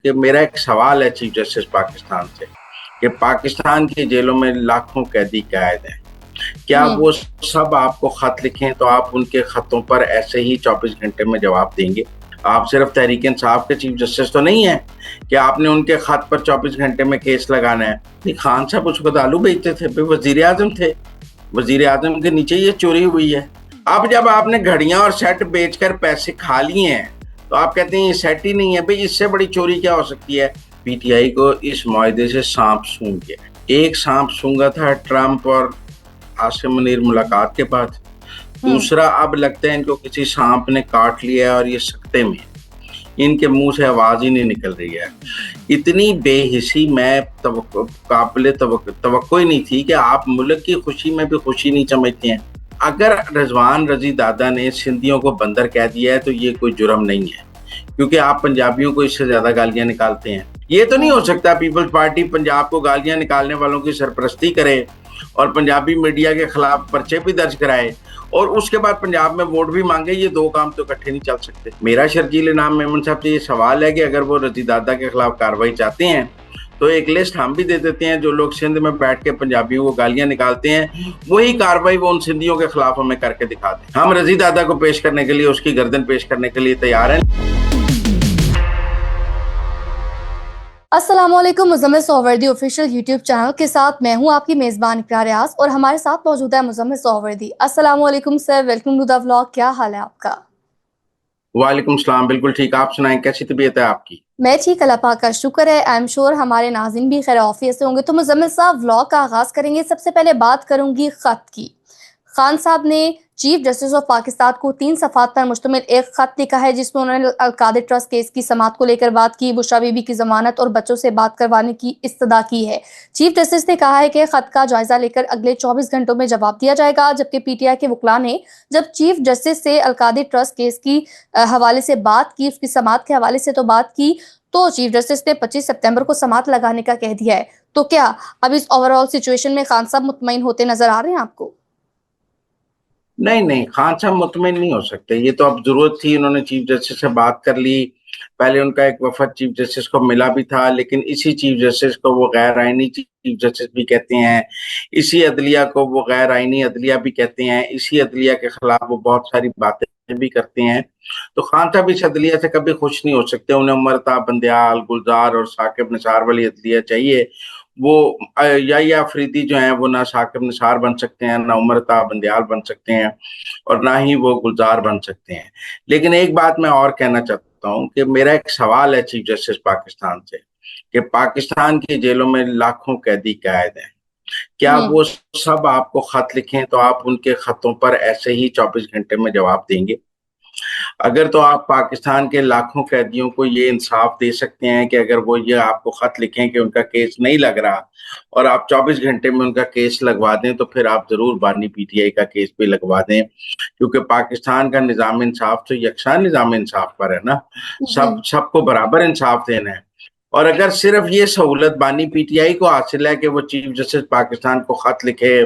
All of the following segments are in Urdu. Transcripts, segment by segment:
کہ میرا ایک سوال ہے چیف جسٹس پاکستان سے کہ پاکستان کی جیلوں میں لاکھوں قیدی قید ہیں، کیا وہ سب آپ کو خط لکھیں تو آپ ان کے خطوں پر ایسے ہی 24 گھنٹے میں جواب دیں گے؟ آپ صرف تحریک انصاف کے چیف جسٹس تو نہیں ہیں کہ آپ نے ان کے خط پر 24 گھنٹے میں کیس لگانا ہے۔ خان صاحب اس کو آلو بیچتے تھے، وزیر اعظم تھے، وزیر اعظم کے نیچے یہ چوری ہوئی ہے۔ اب جب آپ نے گھڑیاں اور سیٹ بیچ کر پیسے کھا لیے ہیں تو آپ کہتے ہیں یہ سیٹ ہی نہیں ہے، بھئی اس سے بڑی چوری کیا ہو سکتی ہے؟ پی ٹی آئی کو اس معاہدے سے سانپ سونگ گیا۔ ایک سانپ سونگا تھا ٹرمپ اور عاصم منیر ملاقات کے بعد، دوسرا اب لگتا ہے ان کو کسی سانپ نے کاٹ لیا ہے اور یہ سکتے میں ان کے منہ سے آواز ہی نہیں نکل رہی ہے۔ اتنی بے حسی میں قابل توقع ہی نہیں تھی کہ آپ ملک کی خوشی میں بھی خوشی نہیں سمجھتے ہیں۔ اگر رضوان رضی دادا نے سندھیوں کو بندر کہہ دیا ہے تو یہ کوئی جرم نہیں ہے، کیونکہ آپ پنجابیوں کو اس سے زیادہ گالیاں نکالتے ہیں۔ یہ تو نہیں ہو سکتا پیپلز پارٹی پنجاب کو گالیاں نکالنے والوں کی سرپرستی کرے اور پنجابی میڈیا کے خلاف پرچے بھی درج کرائے اور اس کے بعد پنجاب میں ووٹ بھی مانگے۔ یہ دو کام تو اکٹھے نہیں چل سکتے۔ میرا شرجیل انعام میمن صاحب سے یہ سوال ہے کہ اگر وہ رضی دادا کے خلاف کارروائی چاہتے ہیں تو ایک لسٹ ہم بھی دے دیتے ہیں، جو لوگ سندھ میں بیٹھ کے پنجابیوں کو گالیاں نکالتے ہیں وہی کارروائی وہ ان سندھیوں کے خلاف ہمیں کر کے دکھا دیں۔ ہم رضی دادا کو پیش کرنے کے لیے، اس کی گردن پیش کرنے کے لیے تیار ہیں۔ السلام علیکم، مزمل سہروردی آفیشیل یوٹیوب چینل کے ساتھ میں ہوں آپ کی میزبان اقرا ریاض اور ہمارے ساتھ موجود ہے مزمل سہروردی۔ السلام علیکم سر، ویلکم ٹو دا ولاگ۔ کیا حال ہے آپ کا؟ وعلیکم السلام، بالکل ٹھیک۔ آپ سنائیں، کیسی طبیعت ہے آپ کی؟ میں ٹھیک، اللہ پاک کا شکر ہے۔ آئی ایم شور ہمارے ناظرین بھی خیر عافیت سے ہوں گے۔ تو مزمل صاحب، ولاگ کا آغاز کریں گے۔ سب سے پہلے بات کروں گی خط کی۔ خان صاحب نے چیف جسٹس آف پاکستان کو 3 صفحات پر مشتمل ایک خط لکھا ہے جس میں انہوں نے القادر ٹرسٹ کیس کی سماعت کو لے کر بات کی، بشرا بی بی کی ضمانت اور بچوں سے بات کروانے کی استدعا کی ہے۔ چیف جسٹس نے کہا ہے کہ خط کا جائزہ لے کر اگلے 24 گھنٹوں میں جواب دیا جائے گا، جبکہ پی ٹی آئی کے وکلاء نے جب چیف جسٹس سے القادر ٹرسٹ کیس کی حوالے سے بات کی، اس کی سماعت کے حوالے سے تو بات کی، تو چیف جسٹس نے 25 سپتمبر کو سماعت لگانے کا کہہ دیا ہے۔ تو کیا اب اس اوور آل سچویشن میں خان صاحب مطمئن ہوتے نظر آ رہے ہیں آپ کو؟ نہیں، خان صاحب مطمئن نہیں ہو سکتے۔ یہ تو اب ضرورت تھی، انہوں نے چیف جسٹس سے بات کر لی۔ پہلے ان کا ایک وفد چیف جسٹس کو ملا بھی تھا، لیکن اسی چیف جسٹس کو وہ غیر آئینی چیف جسٹس بھی کہتے ہیں، اسی عدلیہ کو وہ غیر آئینی عدلیہ بھی کہتے ہیں، اسی عدلیہ کے خلاف وہ بہت ساری باتیں بھی کرتے ہیں۔ تو خان صاحب اس عدلیہ سے کبھی خوش نہیں ہو سکتے۔ انہیں امرتا، بندیال، گلزار اور ثاقب نثار والی عدلیہ چاہیے۔ وہ یا افریدی جو ہیں وہ نہ ثاقب نثار بن سکتے ہیں، نہ امرتا بندیال بن سکتے ہیں، اور نہ ہی وہ گلزار بن سکتے ہیں۔ لیکن ایک بات میں اور کہنا چاہتا ہوں کہ میرا ایک سوال ہے چیف جسٹس پاکستان سے کہ پاکستان کی جیلوں میں لاکھوں قیدی قید ہیں، کیا وہ سب آپ کو خط لکھیں تو آپ ان کے خطوں پر ایسے ہی 24 گھنٹے میں جواب دیں گے؟ اگر تو آپ پاکستان کے لاکھوں قیدیوں کو یہ انصاف دے سکتے ہیں کہ اگر وہ یہ آپ کو خط لکھیں کہ ان کا کیس نہیں لگ رہا اور آپ 24 گھنٹے میں ان کا کیس لگوا دیں، تو پھر آپ ضرور بانی پی ٹی آئی کا کیس بھی لگوا دیں، کیونکہ پاکستان کا نظام انصاف تو یکساں نظام انصاف پر ہے نا، سب کو برابر انصاف دینا ہے۔ اور اگر صرف یہ سہولت بانی پی ٹی آئی کو حاصل ہے کہ وہ چیف جسٹس پاکستان کو خط لکھے،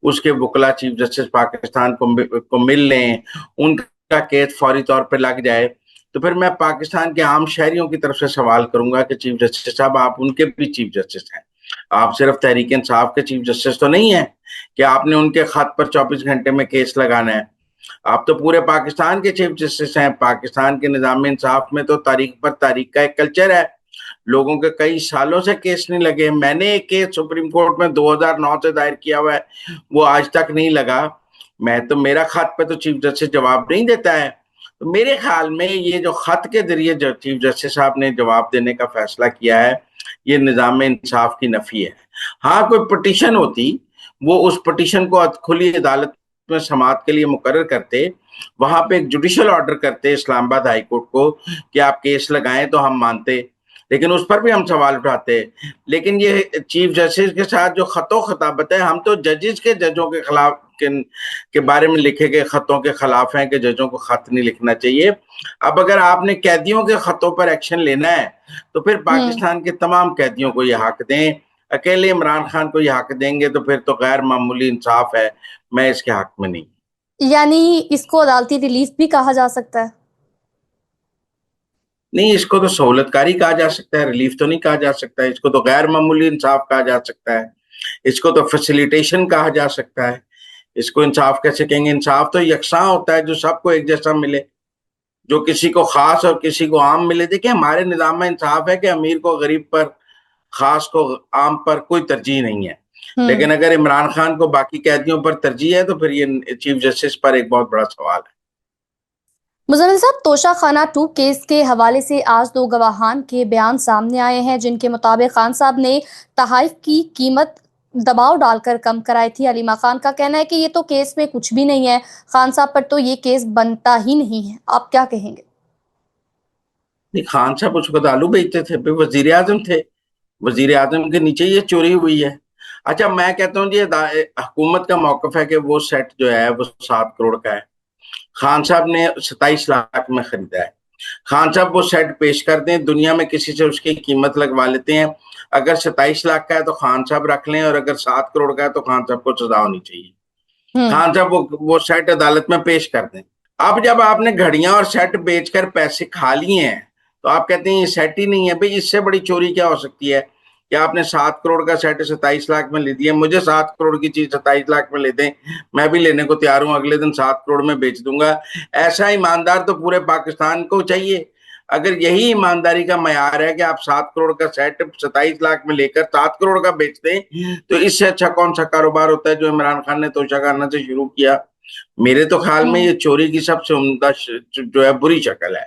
اس کے وکلا چیف جسٹس پاکستان کو مل لیں، ان کا کیس فوری طور پہ لگ جائے، تو پھر میں پاکستان کے عام شہریوں کی طرف سے سوال کروں گا کہ چیف جسٹس صاحب، آپ ان کے بھی چیف جسٹس ہیں، آپ صرف تحریک انصاف کے چیف جسٹس تو نہیں ہیں کہ آپ نے ان کے خط پر 24 گھنٹے میں کیس لگانا ہے۔ آپ تو پورے پاکستان کے چیف جسٹس ہیں۔ پاکستان کے نظام انصاف میں تو تاریخ پر تاریخ کا ایک کلچر ہے، لوگوں کے کئی سالوں سے کیس نہیں لگے۔ میں نے ایک کیس سپریم کورٹ میں 2009 سے دائر کیا ہوا ہے، وہ آج تک نہیں لگا۔ میرا خط پہ تو چیف جسٹس جواب نہیں دیتا ہے۔ تو میرے خیال میں یہ جو خط کے ذریعے جو چیف جسٹس صاحب نے جواب دینے کا فیصلہ کیا ہے، یہ نظام انصاف کی نفی ہے۔ ہاں، کوئی پٹیشن ہوتی، وہ اس پٹیشن کو کھلی عدالت میں سماعت کے لیے مقرر کرتے، وہاں پہ ایک جوڈیشل آرڈر کرتے اسلام آباد ہائی کورٹ کو کہ آپ کیس لگائیں تو ہم مانتے، لیکن اس پر بھی ہم سوال اٹھاتے۔ لیکن یہ چیف جسٹس کے ساتھ جو خط و خطابت ہے، ہم تو ججز کے ججوں کے خلاف کے بارے میں لکھے گئے خطوں کے خلاف ہیں کہ ججوں کو خط نہیں لکھنا چاہیے۔ اب اگر آپ نے قیدیوں کے خطوں پر ایکشن لینا ہے تو پھر پاکستان کے تمام قیدیوں کو یہ حق دیں۔ اکیلے عمران خان کو یہ حق دیں گے تو پھر تو غیر معمولی انصاف ہے، میں اس کے حق میں نہیں۔ یعنی اس کو عدالتی ریلیف بھی کہا جا سکتا ہے؟ نہیں اس کو تو سہولت کاری کہا جا سکتا ہے, ریلیف تو نہیں کہا جا سکتا ہے, اس کو تو غیر معمولی انصاف کہا جا سکتا ہے, اس کو تو فیسیلیٹیشن کہا جا سکتا ہے. اس کو انصاف کیسے کہیں گے؟ انصاف تو یکساں ہوتا ہے جو سب کو ایک جیسا ملے, جو کسی کو خاص اور کسی کو عام ملے. دیکھیں ہمارے نظام میں انصاف ہے کہ امیر کو غریب پر, خاص کو عام پر کوئی ترجیح نہیں ہے, لیکن اگر عمران خان کو باقی قیدیوں پر ترجیح ہے تو پھر یہ چیف جسٹس پر ایک بہت بڑا سوال ہے. مزمل صاحب, توشہ خانہ 2 کیس کے حوالے سے آج 2 گواہان کے بیان سامنے آئے ہیں جن کے مطابق خان صاحب نے تحائف کی قیمت دباؤ ڈال کر کم کرائی تھی. علیمہ خان کا کہنا ہے کہ یہ تو کیس میں کچھ بھی نہیں ہے, خان صاحب پر تو یہ کیس بنتا ہی نہیں ہے. آپ کیا کہیں گے؟ خان صاحب اس کو آلو بیچتے تھے, وزیر اعظم تھے, وزیر اعظم کے نیچے یہ چوری ہوئی ہے. اچھا میں کہتا ہوں جی حکومت کا موقف ہے کہ وہ سیٹ جو ہے وہ 7 کروڑ کا ہے, خان صاحب نے 27 لاکھ میں خریدا ہے. خان صاحب وہ سیٹ پیش کر دیں, دنیا میں کسی سے اس کی قیمت لگوا لیتے ہیں. اگر 27 لاکھ کا ہے تو خان صاحب رکھ لیں, اور اگر 7 کروڑ کا ہے تو خان صاحب کو سزا ہونی چاہیے. خان صاحب وہ سیٹ عدالت میں پیش کر دیں. اب جب آپ نے گھڑیاں اور سیٹ بیچ کر پیسے کھا لیے ہیں تو آپ کہتے ہیں یہ سیٹ ہی نہیں ہے. بھئی اس سے بڑی چوری کیا ہو سکتی ہے کہ آپ نے 7 کروڑ کا سیٹ 27 لاکھ میں لے دیا. مجھے 7 کروڑ کی چیز 27 لاکھ میں لے دیں, میں بھی لینے کو تیار ہوں, اگلے دن 7 کروڑ میں بیچ دوں گا. ایسا ایماندار تو پورے پاکستان کو چاہیے. اگر یہی ایمانداری کا معیار ہے کہ آپ 7 کروڑ کا سیٹ 27 لاکھ میں لے کر 7 کروڑ کا بیچ دیں, تو اس سے اچھا کون سا کاروبار ہوتا ہے جو عمران خان نے توشہ خانہ سے شروع کیا. میرے تو خیال میں یہ چوری کی سب سے عمدہ جو ہے بری شکل ہے.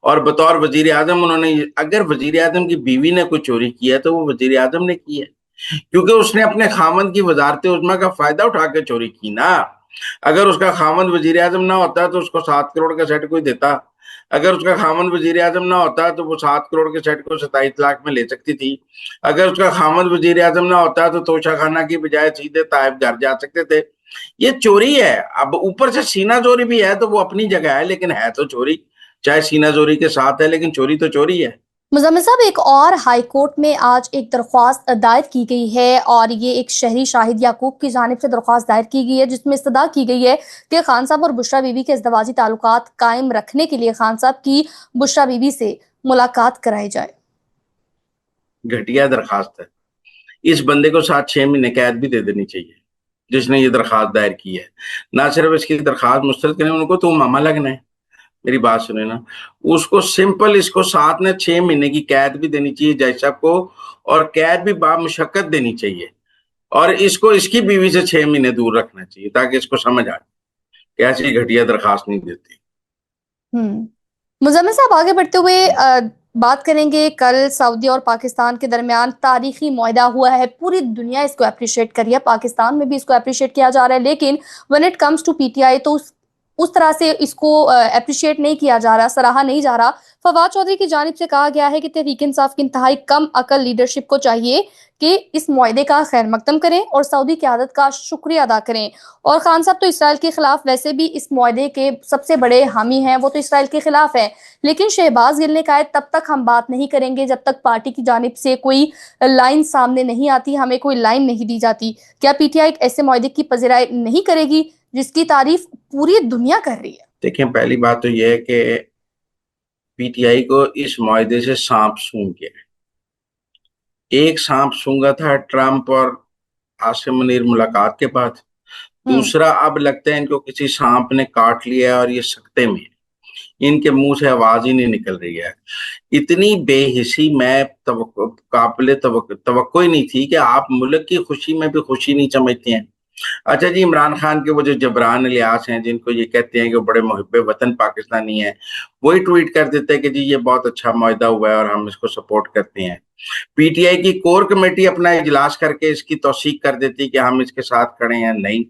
اور بطور وزیر اعظم انہوں نے, اگر وزیر اعظم کی بیوی نے کوئی چوری کی ہے تو وہ وزیر اعظم نے کی ہے, کیونکہ اس نے اپنے خامند کی وزارت عظمیٰ کا فائدہ اٹھا کے چوری کی نا. اگر اس کا خامند وزیر اعظم نہ ہوتا تو اس کو 7 کروڑ کا سیٹ کوئی دیتا. اگر اس کا خامند وزیر اعظم نہ ہوتا تو وہ 7 کروڑ کے سیٹ کو 27 لاکھ میں لے سکتی تھی. اگر اس کا خامند وزیر اعظم نہ ہوتا تو توشہ خانہ کی بجائے سیدھے طائف گھر جا سکتے تھے. یہ چوری ہے. اب اوپر سے سینہ زوری بھی ہے تو وہ اپنی جگہ ہے, لیکن ہے تو چوری, چاہے سینہ زوری کے ساتھ ہے, لیکن چوری تو چوری ہے. مزمل صاحب, ایک اور ہائی کورٹ میں آج ایک درخواست دائر کی گئی ہے, اور یہ ایک شہری شاہد یعقوب کی جانب سے درخواست دائر کی گئی ہے جس میں استدعا کی گئی ہے کہ خان صاحب اور بشرا بی بی کے ازدواجی تعلقات قائم رکھنے کے لیے خان صاحب کی بشرا بی بی سے ملاقات کرائی جائے. گھٹیا درخواست ہے. اس بندے کو 7-6 مہینے قید بھی دے دینی چاہیے جس نے یہ درخواست دائر کی ہے. نہ صرف اس کی درخواست مسترد کریں, ان کو تو ماما لگنا ہے. میری بات سنیں نا, اس کو سمپل اس کو 7 نے 6 مہینے کی قید بھی دینی چاہیے جج صاحب کو, اور قید بھی بامشقت دینی چاہیے, اور اس کو اس کی بیوی سے 6 مہینے دور رکھنا چاہیے تاکہ اس کو سمجھ آئے کہ ایسی گھٹیا درخواست نہیں دیتی. مزمل صاحب, آگے بڑھتے ہوئے بات کریں گے. کل سعودی اور پاکستان کے درمیان تاریخی معاہدہ ہوا ہے, پوری دنیا اس کو اپریشیٹ کر رہی ہے, پاکستان میں بھی اس کو اپریشیٹ کیا جا رہا ہے, لیکن when it comes to PTI تو اس طرح سے اس کو اپریشیٹ نہیں کیا جا رہا, سراہا نہیں جا رہا. فواد چودھری کی جانب سے کہا گیا ہے کہ تحریک انصاف کی انتہائی کم عقل لیڈرشپ کو چاہیے کہ اس معاہدے کا خیر مقدم کریں اور سعودی قیادت کا شکریہ ادا کریں. اور خان صاحب تو اسرائیل کے خلاف ویسے بھی اس معاہدے کے سب سے بڑے حامی ہیں, وہ تو اسرائیل کے خلاف ہیں, لیکن شہباز گل نے کہا ہے تب تک ہم بات نہیں کریں گے جب تک پارٹی کی جانب سے کوئی لائن سامنے نہیں آتی, ہمیں کوئی لائن نہیں دی جاتی. کیا PTI ایک ایسے معاہدے کی پذیرائی نہیں کرے گی جس کی تعریف پوری دنیا کر رہی ہے؟ دیکھیں پہلی بات تو یہ ہے کہ PTI کو اس معاہدے سے سانپ سونگ گیا. ایک سانپ سونگا تھا ٹرمپ اور عاصم منیر ملاقات کے بعد, دوسرا اب لگتا ہے ان کو کسی سانپ نے کاٹ لیا ہے اور یہ سکتے میں, ان کے منہ سے آواز ہی نہیں نکل رہی ہے. اتنی بے حسی میں قابل توقع ہی نہیں تھی کہ آپ ملک کی خوشی میں بھی خوشی نہیں سمجھتے ہیں. اچھا جی, عمران خان کے وہ جو جبران الیاس ہیں جن کو یہ کہتے ہیں کہ وہ بڑے محب وطن پاکستانی ہیں, وہی ٹویٹ کر دیتے ہیں کہ جی یہ بہت اچھا معاہدہ ہوا ہے اور ہم اس کو سپورٹ کرتے ہیں. PTI کی کور کمیٹی اپنا اجلاس کر کے اس کی توثیق کر دیتی کہ ہم اس کے ساتھ کھڑے ہیں. نہیں,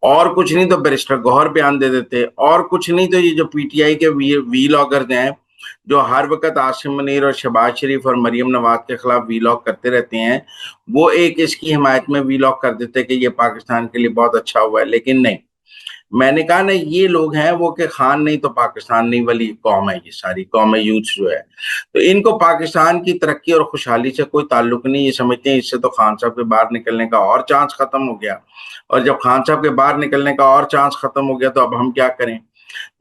اور کچھ نہیں تو بیرسٹر گوہر بیان دے دیتے, اور کچھ نہیں تو یہ جو PTI کے وی لاگرز ہیں جو ہر وقت عاصم منیر اور شہباز شریف اور مریم نواز کے خلاف وی لاگ کرتے رہتے ہیں, وہ ایک اس کی حمایت میں وی لاگ کر دیتے کہ یہ پاکستان کے لیے بہت اچھا ہوا ہے. لیکن نہیں, میں نے کہا نا یہ لوگ ہیں وہ کہ خان نہیں تو پاکستان نہیں والی قوم ہے, یہ ساری قوم یوتھ جو ہے, تو ان کو پاکستان کی ترقی اور خوشحالی سے کوئی تعلق نہیں. یہ سمجھتے ہیں اس سے تو خان صاحب کے باہر نکلنے کا اور چانس ختم ہو گیا, اور جب خان صاحب کے باہر نکلنے کا اور چانس ختم ہو گیا تو اب ہم کیا کریں.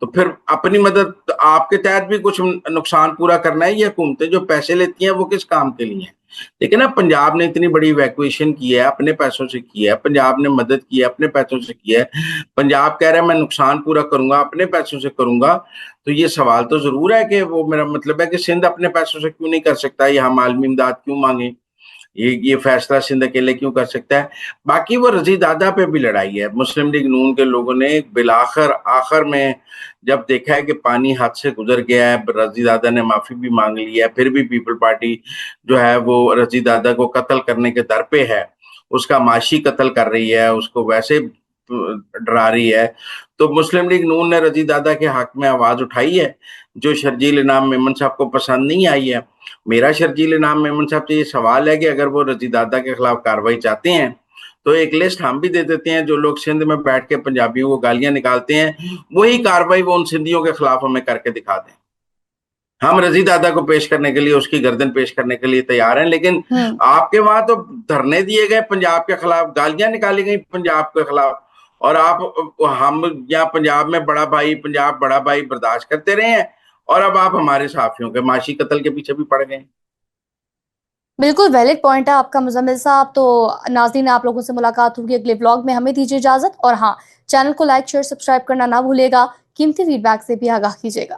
تو پھر اپنی مدد آپ کے تحت بھی کچھ نقصان پورا کرنا ہے. یہ حکومتیں جو پیسے لیتی ہیں وہ کس کام کے لیے ہیں؟ لیکن نا پنجاب نے اتنی بڑی ایویکویشن کی ہے اپنے پیسوں سے کی ہے, پنجاب نے مدد کی ہے اپنے پیسوں سے کی ہے, پنجاب کہہ رہا ہے میں نقصان پورا کروں گا اپنے پیسوں سے کروں گا. تو یہ سوال تو ضرور ہے کہ وہ میرا مطلب ہے کہ سندھ اپنے پیسوں سے کیوں نہیں کر سکتا, یہ ہم عالمی امداد کیوں مانگیں, یہ فیصلہ سندھ اکیلے کیوں کر سکتا ہے. باقی وہ رضی دادا پہ بھی لڑائی ہے. مسلم لیگ نون کے لوگوں نے بالآخر آخر میں جب دیکھا ہے کہ پانی ہاتھ سے گزر گیا ہے, رضی دادا نے معافی بھی مانگ لی ہے, پھر بھی پیپل پارٹی جو ہے وہ رضی دادا کو قتل کرنے کے در پہ ہے, اس کا معاشی قتل کر رہی ہے, اس کو ویسے ڈرا رہی ہے. تو مسلم لیگ نون نے رضی دادا کے حق میں آواز اٹھائی ہے, جو شرجیل انعام میمن صاحب کو پسند نہیں آئی ہے. میرا شرجیل انعام میمن صاحب سے یہ سوال ہے کہ اگر وہ رضی دادا کے خلاف کارروائی چاہتے ہیں تو ایک لسٹ ہم بھی دے دیتے ہیں, جو لوگ سندھ میں بیٹھ کے پنجابیوں کو گالیاں نکالتے ہیں وہی کارروائی وہ ان سندھیوں کے خلاف ہمیں کر کے دکھا دیں. ہم رضی دادا کو پیش کرنے کے لیے, اس کی گردن پیش کرنے کے لیے تیار ہیں. لیکن آپ کے وہاں تو دھرنے دیے گئے پنجاب کے خلاف, گالیاں نکالی گئی پنجاب کے خلاف, اور ہم یہاں پنجاب میں پنجاب بڑا بھائی برداشت کرتے رہے ہیں, اور اب آپ ہمارے صحافیوں کے معاشی قتل کے پیچھے بھی پڑ گئے. بالکل ویلڈ پوائنٹ ہے آپ کا مزمل صاحب. تو ناظرین آپ لوگوں سے ملاقات ہوگی اگلے ولاگ میں, ہمیں دیجیے اجازت, اور ہاں چینل کو لائک شیئر سبسکرائب کرنا نہ بھولے گا, قیمتی فیڈ بیک سے بھی آگاہ کیجیے گا.